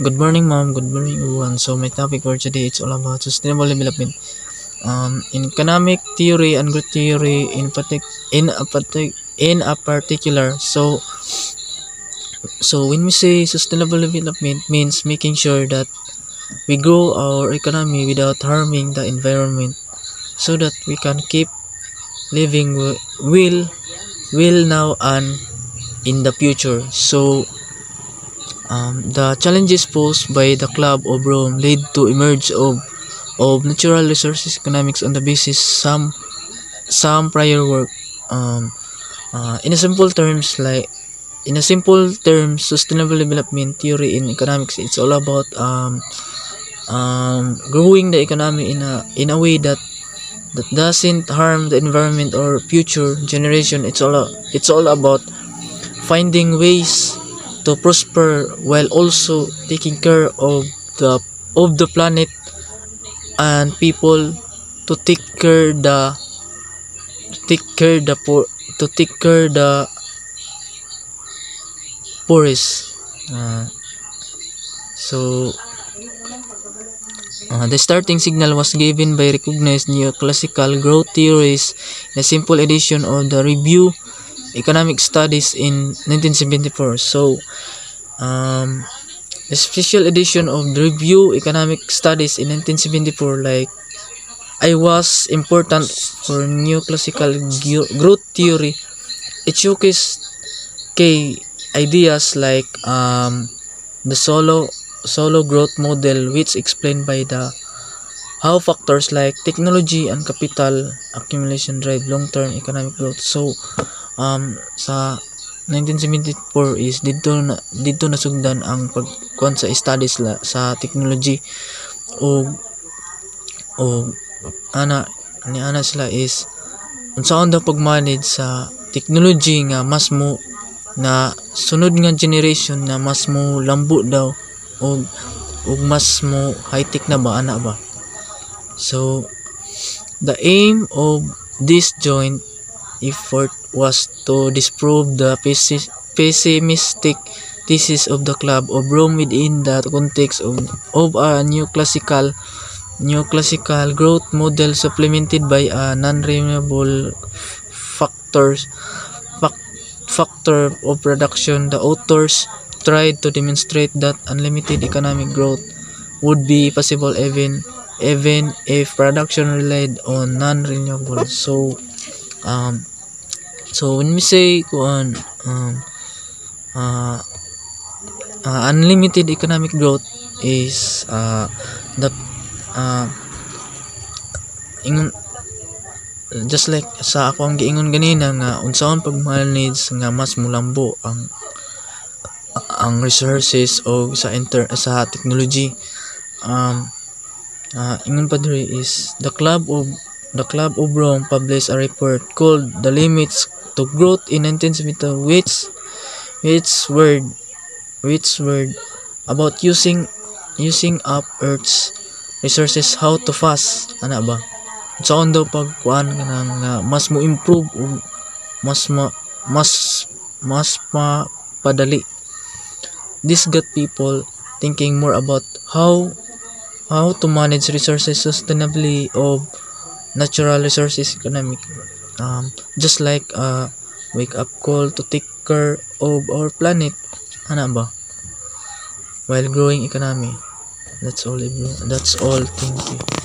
Good morning, ma'am. Good morning, everyone. So my topic for today it's all about sustainable development. In economic theory and growth theory in a particular. So when we say sustainable development means making sure that we grow our economy without harming the environment, so that we can keep living will now and in the future. The challenges posed by the Club of Rome led to emerge of natural resources economics on the basis some prior work. Um, in a simple terms, sustainable development theory in economics it's all about growing the economy in a way that doesn't harm the environment or future generation. It's all about finding ways to prosper while also taking care of the planet and people, to take care the poor to take care the poorest. So the starting signal was given by recognized neoclassical growth theories in a simple edition of the Review Economic Studies in 1974. A special edition of the Review Economic Studies in 1974, like I was important for neoclassical growth theory. It showcased key ideas like the solo growth model, which explained by the how factors like technology and capital accumulation drive long-term economic growth. Sa 1974 is dito nasugdan ang pagkuan sa studies sa technology o ana sila is unsaon daw pag-manage sa technology nga mas mo na sunod nga generation na mas mo lambo daw og mas mo high-tech na ba ana ba. So the aim of this joint effort was to disprove the pessimistic thesis of the Club of Rome within the context of a neoclassical growth model supplemented by a non-renewable factor of production. The authors tried to demonstrate that unlimited economic growth would be possible even if production relied on non-renewable. So when we say unlimited economic growth is that just like sa ako ang giingon ganina nga unsaon pag-manage nga mas mulambo ang resources o sa technology. Ingon pa diri is the Club of Rome published a report called The Limits to Growth in 1972, which word about using up Earth's resources how to fast ana ba. Saan daw pagkuan nga mas mo improve o mas padali. This got people thinking more about how to manage resources sustainably of natural resources economic, just like a wake up call to take care of our planet ana ba while growing economy. That's all, thank you.